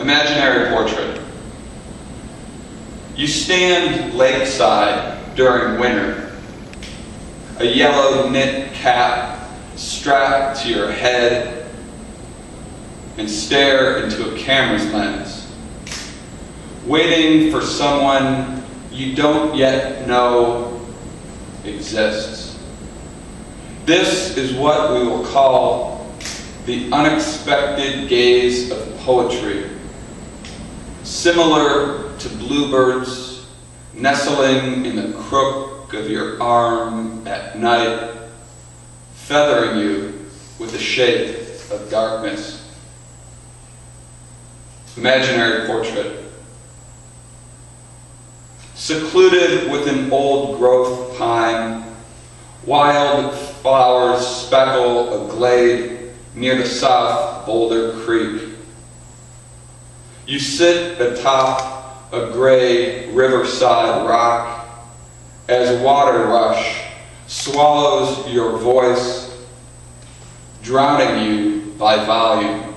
Imaginary portrait. You stand lakeside during winter, a yellow knit cap strapped to your head, and stare into a camera's lens, waiting for someone you don't yet know exists. This is what we will call the unexpected gaze of poetry, similar to bluebirds nestling in the crook of your arm at night, feathering you with the shape of darkness. Imaginary portrait. Secluded with an old growth pine, wild flowers speckle a glade near the South Boulder Creek. You sit atop a gray riverside rock as water rush swallows your voice, drowning you by volume.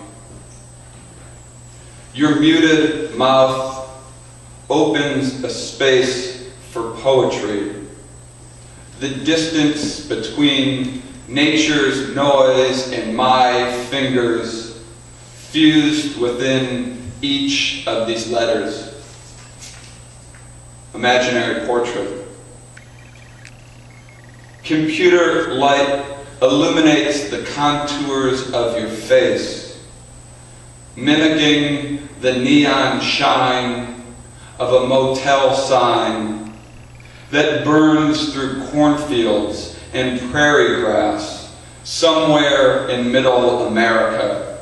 Your muted mouth opens a space for poetry, the distance between nature's noise and my fingers fused within each of these letters. Imaginary portrait. Computer light illuminates the contours of your face, mimicking the neon shine of a motel sign that burns through cornfields and prairie grass somewhere in middle America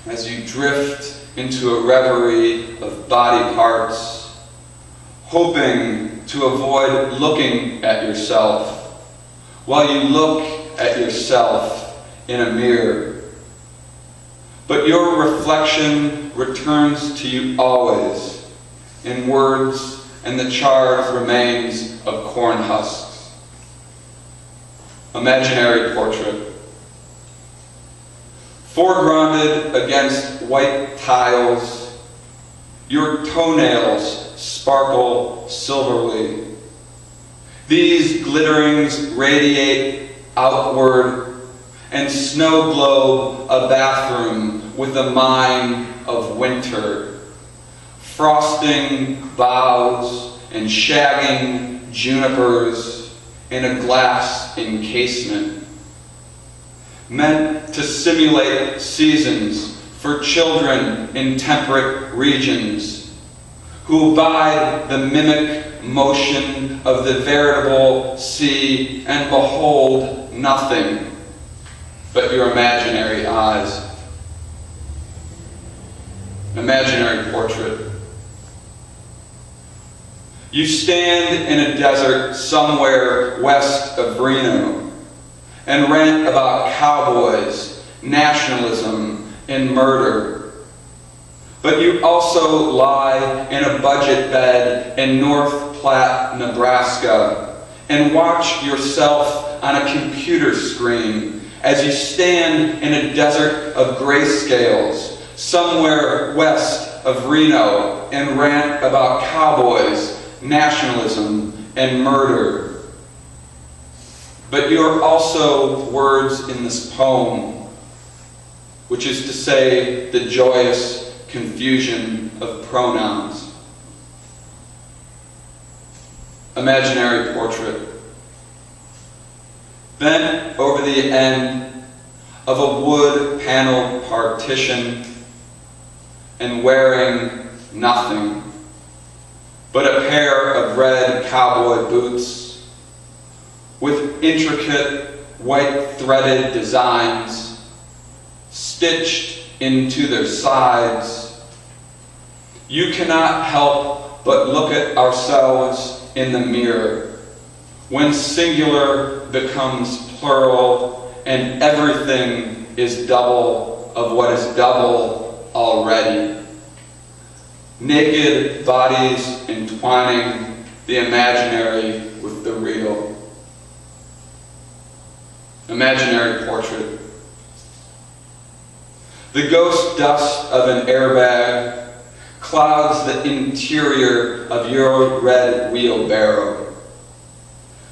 as you drift into a reverie of body parts, hoping to avoid looking at yourself while you look at yourself in a mirror. But your reflection returns to you always in words and the charred remains of corn husks. Imaginary portrait. Foregrounded against white tiles, your toenails sparkle silverly. These glitterings radiate outward and snow globe a bathroom with a mine of winter, frosting boughs and shagging junipers in a glass encasement, meant to simulate seasons for children in temperate regions who abide the mimic motion of the veritable sea and behold nothing but your imaginary eyes. Imaginary portrait. You stand in a desert somewhere west of Reno and rant about cowboys, nationalism, and murder. But you also lie in a budget bed in North Platte, Nebraska, and watch yourself on a computer screen as you stand in a desert of grayscales somewhere west of Reno and rant about cowboys, nationalism, and murder. But you're also words in this poem, which is to say the joyous confusion of pronouns. Imaginary portrait. Bent over the end of a wood paneled partition and wearing nothing but a pair of red cowboy boots with intricate white threaded designs stitched into their sides. You cannot help but look at ourselves in the mirror when singular becomes plural and everything is double of what is double already. Naked bodies entwining the imaginary with the real. Imaginary portrait. The ghost dust of an airbag clouds the interior of your red wheelbarrow,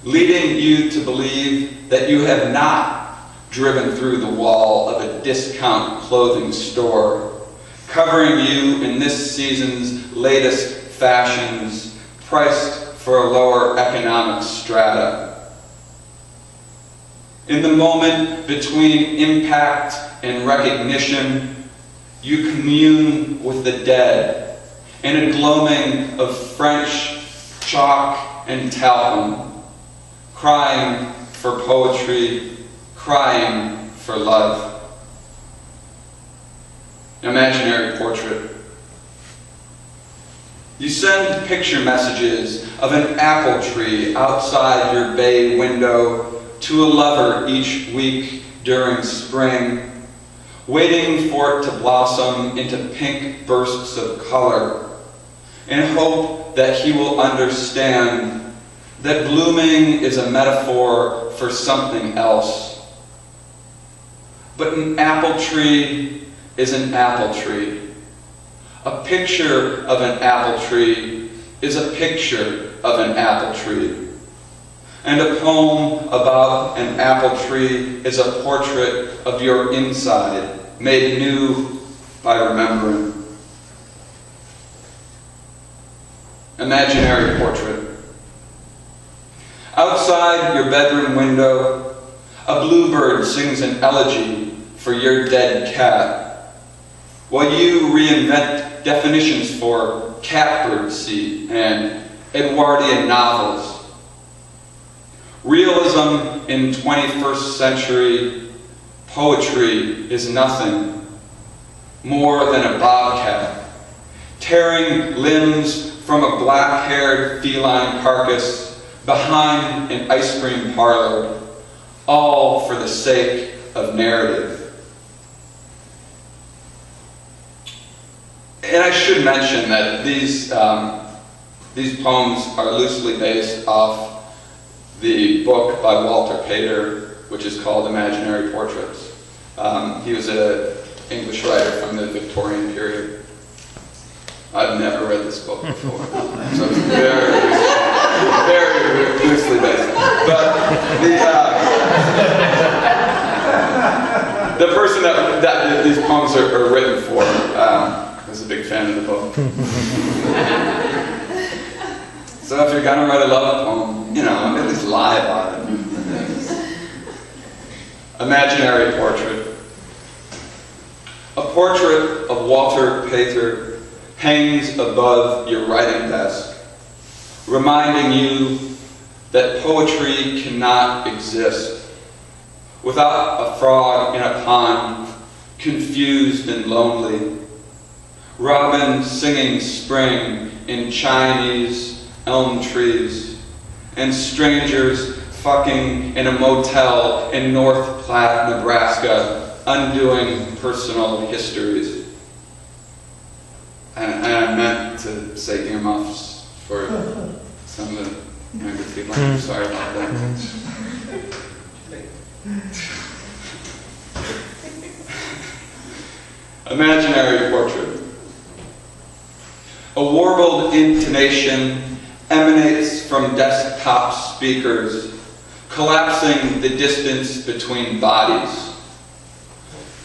leading you to believe that you have not driven through the wall of a discount clothing store, covering you in this season's latest fashions, priced for a lower economic strata. In the moment between impact and recognition, you commune with the dead in a gloaming of French chalk and talcum, crying for poetry, crying for love. Imaginary portrait. You send picture messages of an apple tree outside your bay window to a lover each week during spring, waiting for it to blossom into pink bursts of color, in hope that he will understand that blooming is a metaphor for something else. But an apple tree is an apple tree. A picture of an apple tree is a picture of an apple tree. And a poem about an apple tree is a portrait of your inside, made new by remembering. Imaginary portrait. Outside your bedroom window, a bluebird sings an elegy for your dead cat, while you reinvent definitions for catbird seed and Edwardian novels. Realism in 21st century poetry is nothing more than a bobcat, tearing limbs from a black-haired feline carcass behind an ice cream parlor, all for the sake of narrative. And I should mention that these poems are loosely based off the book by Walter Pater, which is called Imaginary Portraits. He was an English writer from the Victorian period. I've never read this book before, so it's very loosely based. But the person that these poems are written for was a big fan of the book. So if you're gonna write a love poem, at least lie about it. Imaginary portrait. A portrait of Walter Pater hangs above your writing desk, reminding you that poetry cannot exist without a frog in a pond, confused and lonely, robin singing spring in Chinese elm trees, and strangers fucking in a motel in North Platte, Nebraska, undoing personal histories. And I meant to say earmuffs for some of the younger people. I'm sorry about that. Imaginary portrait. A warbled intonation emanates from desktop speakers, collapsing the distance between bodies.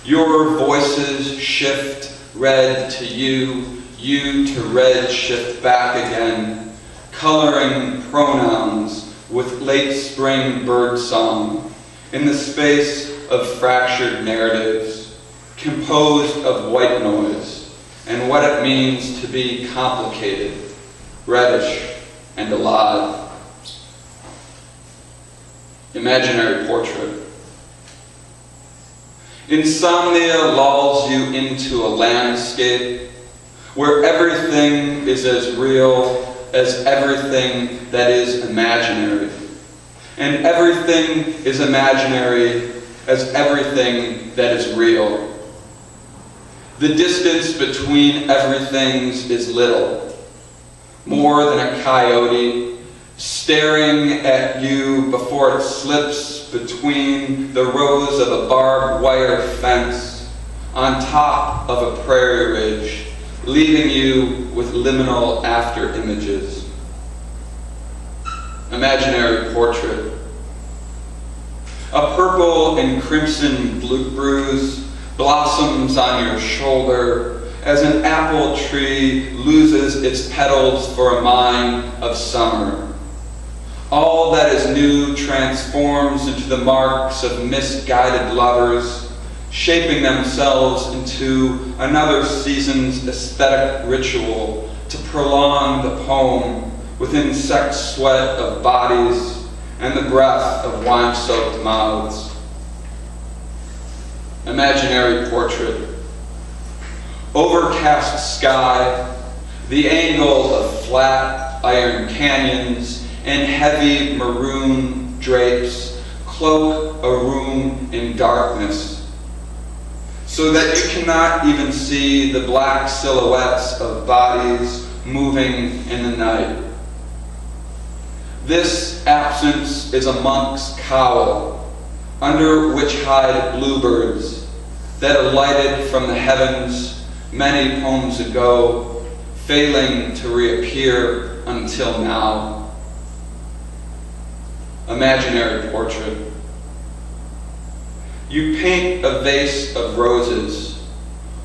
Your voices shift red to you, you to red shift back again, coloring pronouns with late spring birdsong in the space of fractured narratives, composed of white noise and what it means to be complicated, reddish, and alive. Imaginary portrait. Insomnia lulls you into a landscape where everything is as real as everything that is imaginary, and everything is imaginary as everything that is real. The distance between everythings is little, more than a coyote staring at you before it slips between the rows of a barbed wire fence, on top of a prairie ridge, leaving you with liminal after images. Imaginary portrait. A purple and crimson bruise blossoms on your shoulder as an apple tree loses its petals for a mine of summer. All that is new transforms into the marks of misguided lovers, shaping themselves into another season's aesthetic ritual to prolong the poem within sex sweat of bodies and the breath of wine-soaked mouths. Imaginary portrait. Overcast sky, the angle of flat iron canyons and heavy maroon drapes cloak a room in darkness, so that you cannot even see the black silhouettes of bodies moving in the night. This absence is a monk's cowl, under which hide bluebirds that alighted from the heavens many poems ago, failing to reappear until now. Imaginary portrait. You paint a vase of roses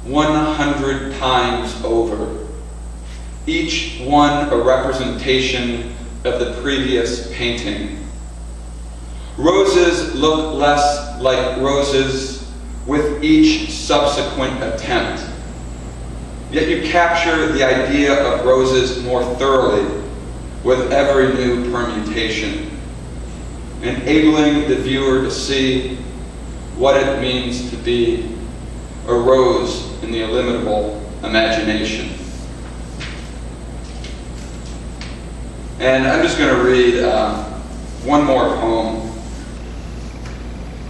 100 times over, each one a representation of the previous painting. Roses look less like roses with each subsequent attempt, yet you capture the idea of roses more thoroughly with every new permutation, enabling the viewer to see what it means to be a rose in the illimitable imagination. And I'm just going to read one more poem.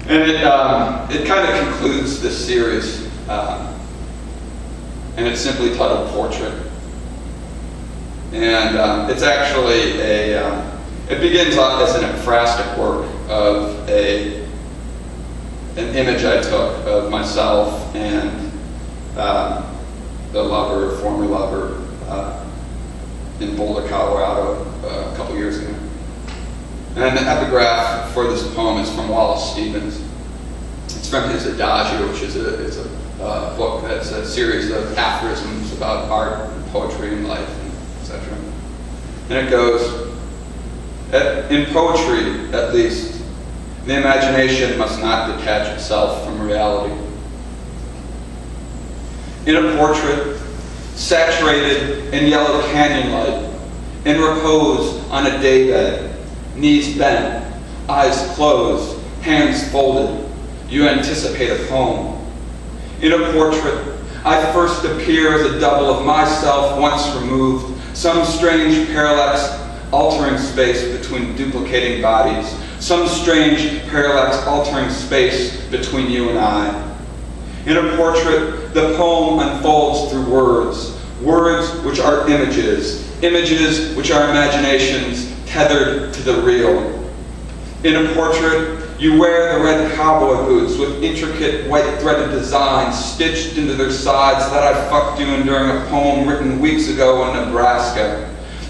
And it kind of concludes this series. And it's simply titled Portrait. And it's actually it begins as an ekphrastic work of an image I took of myself and the lover, former lover, in Boulder, Colorado, a couple years ago. And the epigraph for this poem is from Wallace Stevens. It's from his Adagio, which is a book that's a series of aphorisms about art and poetry and life, and etc. And it goes, in poetry, at least, the imagination must not detach itself from reality. In a portrait, saturated in yellow canyon light, in repose on a daybed, knees bent, eyes closed, hands folded, you anticipate a poem. In a portrait, I first appear as a double of myself once removed, some strange parallax altering space between duplicating bodies, some strange parallax altering space between you and I. In a portrait, the poem unfolds through words, words which are images, images which are imaginations tethered to the real. In a portrait, you wear the red cowboy boots with intricate white threaded designs stitched into their sides that I fucked you in during a poem written weeks ago in Nebraska.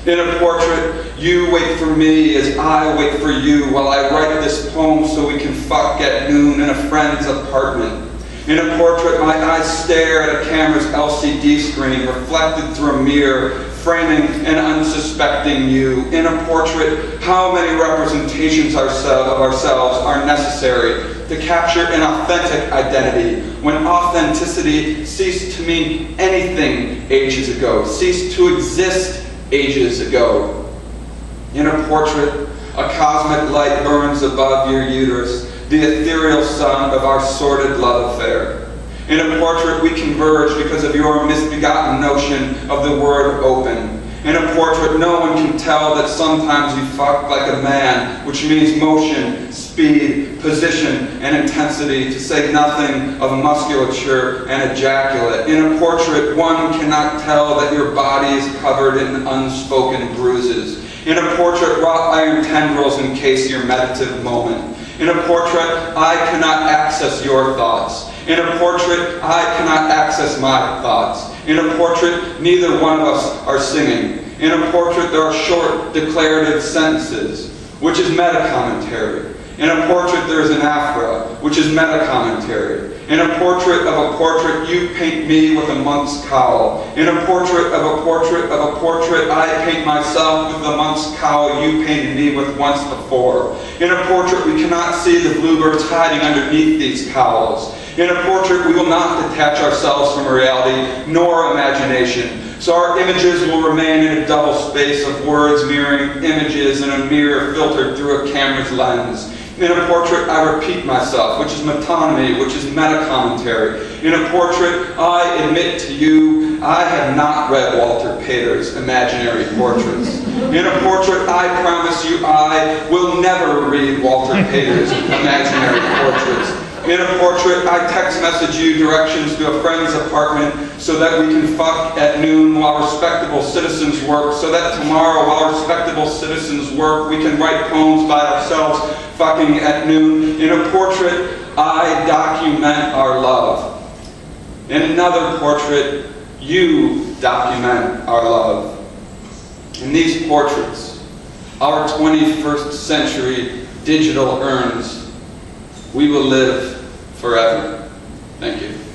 In a portrait, you wait for me as I wait for you while I write this poem so we can fuck at noon in a friend's apartment. In a portrait, my eyes stare at a camera's LCD screen reflected through a mirror, framing an unsuspecting you. In a portrait, how many representations of ourselves are necessary to capture an authentic identity when authenticity ceased to mean anything ages ago, ceased to exist ages ago. In a portrait, a cosmic light burns above your uterus, the ethereal sun of our sordid love affair. In a portrait, we converge because of your misbegotten notion of the word open. In a portrait, no one can tell that sometimes you fuck like a man, which means motion, speed, position, and intensity, to say nothing of musculature and ejaculate. In a portrait, one cannot tell that your body is covered in unspoken bruises. In a portrait, wrought iron tendrils encase your meditative moment. In a portrait, I cannot access your thoughts. In a portrait, I cannot access my thoughts. In a portrait, neither one of us are singing. In a portrait, there are short, declarative sentences, which is meta-commentary. In a portrait, there is an aphra, which is meta-commentary. In a portrait of a portrait, you paint me with a monk's cowl. In a portrait of a portrait of a portrait, I paint myself with the monk's cowl you painted me with once before. In a portrait, we cannot see the bluebirds hiding underneath these cowls. In a portrait, we will not detach ourselves from reality, nor imagination. So our images will remain in a double space of words mirroring images in a mirror filtered through a camera's lens. In a portrait, I repeat myself, which is metonymy, which is meta-commentary. In a portrait, I admit to you, I have not read Walter Pater's imaginary portraits. In a portrait, I promise you, I will never read Walter Pater's imaginary portraits. In a portrait, I text message you directions to a friend's apartment so that we can fuck at noon while respectable citizens work, so that tomorrow while respectable citizens work, we can write poems by ourselves fucking at noon. In a portrait, I document our love. In another portrait, you document our love. In these portraits, our 21st century digital urns, we will live forever. Thank you.